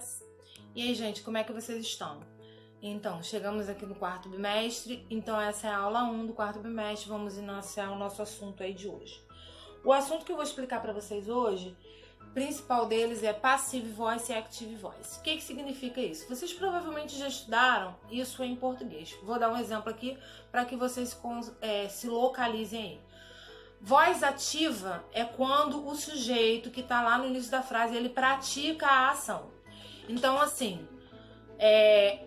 Maths. E aí, gente, como é que vocês estão? Então, chegamos aqui no quarto bimestre, então essa é a aula 1 do quarto bimestre, vamos iniciar o nosso assunto aí de hoje. O assunto que eu vou explicar para vocês hoje, o principal deles é Passive Voice e Active Voice. O que significa isso? Vocês provavelmente já estudaram isso em português. Vou dar um exemplo aqui para que vocês se localizem aí. Voz ativa é quando o sujeito que está lá no início da frase, ele pratica a ação. Então, assim,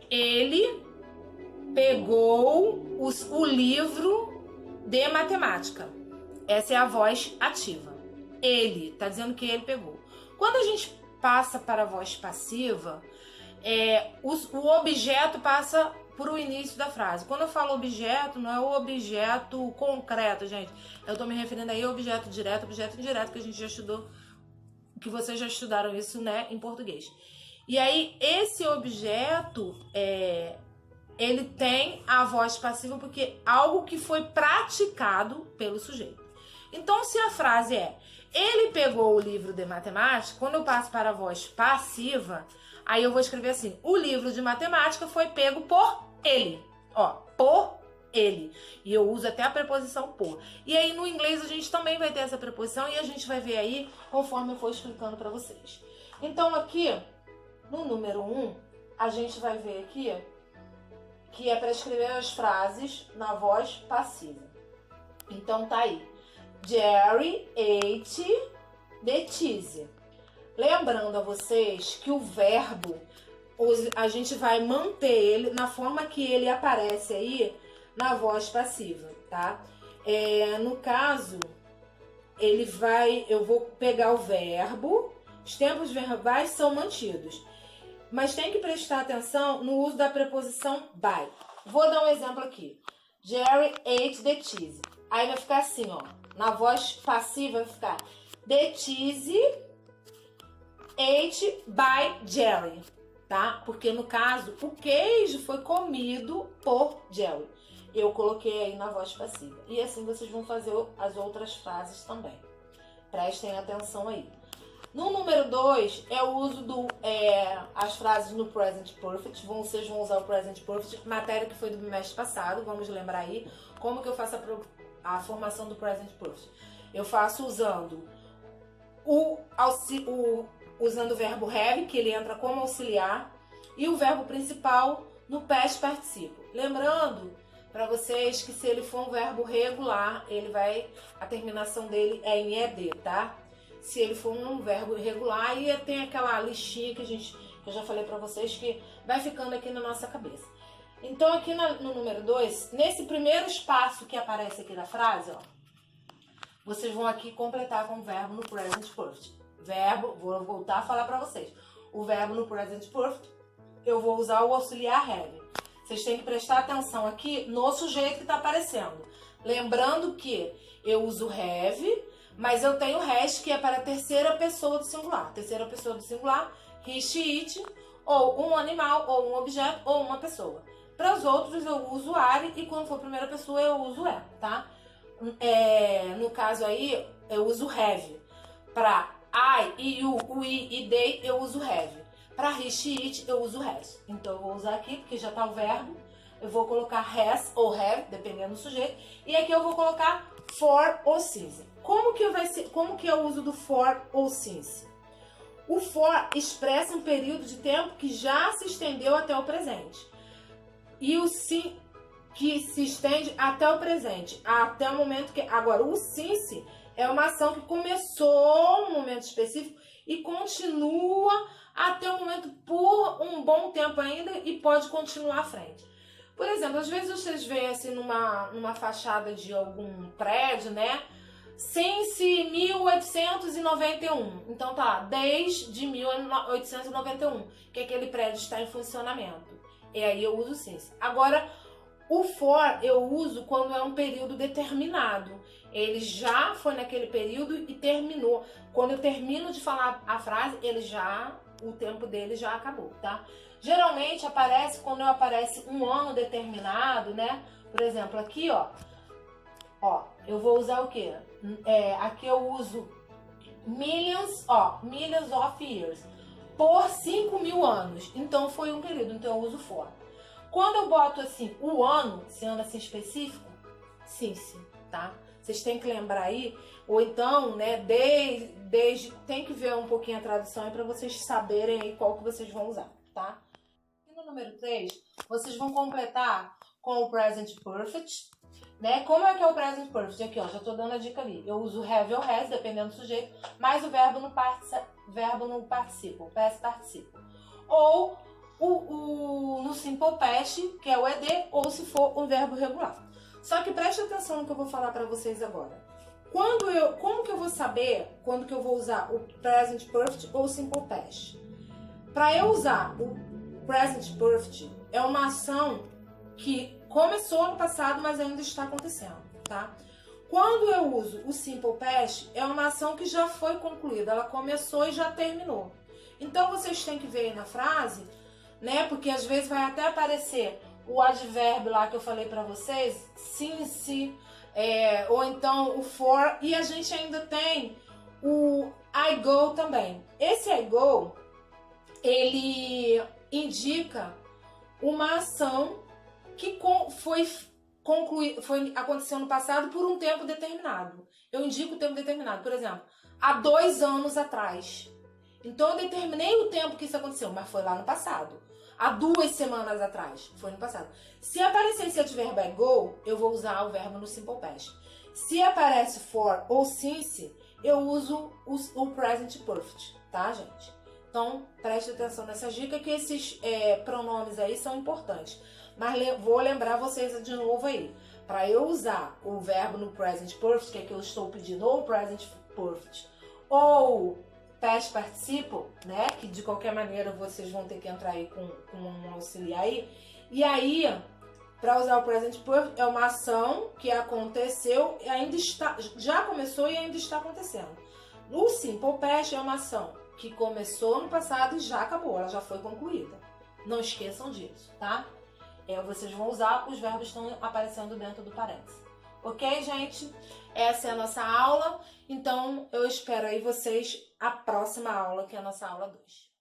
ele pegou o livro de matemática. Essa é a voz ativa. Ele, tá dizendo que ele pegou. Quando a gente passa para a voz passiva, o objeto passa para o início da frase. Quando eu falo objeto, não é o objeto concreto, gente. Eu tô me referindo aí ao objeto direto, objeto indireto, que a gente já estudou, que vocês já estudaram isso, né, em português. E aí, esse objeto, ele tem a voz passiva porque algo que foi praticado pelo sujeito. Então, se a frase é, ele pegou o livro de matemática, quando eu passo para a voz passiva, aí eu vou escrever assim, o livro de matemática foi pego por ele. Ó, por ele. E eu uso até a preposição por. E aí, no inglês, a gente também vai ter essa preposição e a gente vai ver aí, conforme eu for explicando para vocês. Então, aqui, no número 1, a gente vai ver aqui que é para escrever as frases na voz passiva. Então, tá aí. Jerry ate the cheese. Lembrando a vocês que o verbo, a gente vai manter ele na forma que ele aparece aí na voz passiva, tá? No caso, eu vou pegar o verbo, os tempos verbais são mantidos, mas tem que prestar atenção no uso da preposição by. Vou dar um exemplo aqui. Jerry ate the cheese. Aí vai ficar assim, ó. Na voz passiva vai ficar the cheese ate by Jerry, tá? Porque no caso, o queijo foi comido por Jerry. Eu coloquei aí na voz passiva. E assim vocês vão fazer as outras frases também. Prestem atenção aí. No número 2, é o uso as frases no Present Perfect. Vocês vão usar o Present Perfect, matéria que foi do bimestre passado. Vamos lembrar aí como que eu faço a formação do Present Perfect. Eu faço usando usando o verbo have, que ele entra como auxiliar, e o verbo principal no past participle. Lembrando para vocês que se ele for um verbo regular, a terminação dele é em ed, tá? Se ele for um verbo irregular, aí tem aquela listinha que eu já falei para vocês que vai ficando aqui na nossa cabeça. Então, aqui no número 2, nesse primeiro espaço que aparece aqui na frase, ó, vocês vão aqui completar com o verbo no present perfect. Vou voltar a falar para vocês. O verbo no present perfect, eu vou usar o auxiliar have. Vocês têm que prestar atenção aqui no sujeito que está aparecendo. Lembrando que eu uso have, mas eu tenho has, que é para a terceira pessoa do singular. Terceira pessoa do singular, he, she, it, ou um animal, ou um objeto, ou uma pessoa. Para os outros eu uso are e quando for primeira pessoa eu uso tá? No caso aí eu uso have. Para I, you, we e they eu uso have. Para he, she, it eu uso has. Então eu vou usar aqui porque já está o verbo. Eu vou colocar has ou have, dependendo do sujeito. E aqui eu vou colocar for ou since. Como que é o uso do for ou since? O for expressa um período de tempo que já se estendeu até o presente. E o sim que se estende até o presente, até o momento que... Agora, o since é uma ação que começou um momento específico e continua até o momento por um bom tempo ainda e pode continuar à frente. Por exemplo, às vezes vocês veem assim numa fachada de algum prédio, né? Since 1891. Então tá lá, desde 1891 que aquele prédio está em funcionamento. E aí eu uso since. Agora, o for eu uso quando é um período determinado. Ele já foi naquele período e terminou. Quando eu termino de falar a frase, o tempo dele já acabou, tá? Geralmente aparece quando aparece um ano determinado, né? Por exemplo, aqui, ó, eu vou usar o quê? Aqui eu uso millions of years. por 5.000 anos. Então foi um período, então eu uso for. Quando eu boto assim o ano, esse ano assim específico, since, tá? Vocês têm que lembrar aí, ou então, né, desde tem que ver um pouquinho a tradução aí para vocês saberem aí qual que vocês vão usar, tá? E no número 3, vocês vão completar com o present perfect, né? Como é que é o present perfect? Aqui, ó, já tô dando a dica ali. Eu uso have ou has, dependendo do sujeito, mais o verbo no participo, past participo. Ou no simple past, que é o ed, ou se for um verbo regular. Só que preste atenção no que eu vou falar para vocês agora. Como que eu vou saber quando que eu vou usar o present perfect ou o simple past? Para eu usar o present perfect, é uma ação que começou no passado, mas ainda está acontecendo, tá? Quando eu uso o simple past, é uma ação que já foi concluída, ela começou e já terminou. Então vocês têm que ver aí na frase, né? Porque às vezes vai até aparecer o advérbio lá que eu falei para vocês, since, ou então o for, e a gente ainda tem o I go também. Esse I go, ele indica uma ação que aconteceu no passado por um tempo determinado. Eu indico o tempo determinado, por exemplo, há 2 anos atrás. Então eu determinei o tempo que isso aconteceu, mas foi lá no passado. Há 2 semanas atrás, foi no passado. Se aparecer esse advérbio I go, eu vou usar o verbo no simple past. Se aparece for ou since, eu uso o present perfect, tá, gente? Então, preste atenção nessa dica que esses pronomes aí são importantes. Mas vou lembrar vocês de novo aí. Para eu usar o verbo no present perfect, que é que eu estou pedindo, ou present perfect, ou past participle, né? Que de qualquer maneira vocês vão ter que entrar aí com um auxiliar aí. E aí, para usar o present perfect, é uma ação que aconteceu e ainda está, já começou e ainda está acontecendo. O simple past é uma ação que começou no passado e já acabou, ela já foi concluída. Não esqueçam disso, tá? Vocês vão usar, os verbos estão aparecendo dentro do parênteses. Ok, gente? Essa é a nossa aula. Então, eu espero aí vocês a próxima aula, que é a nossa aula 2.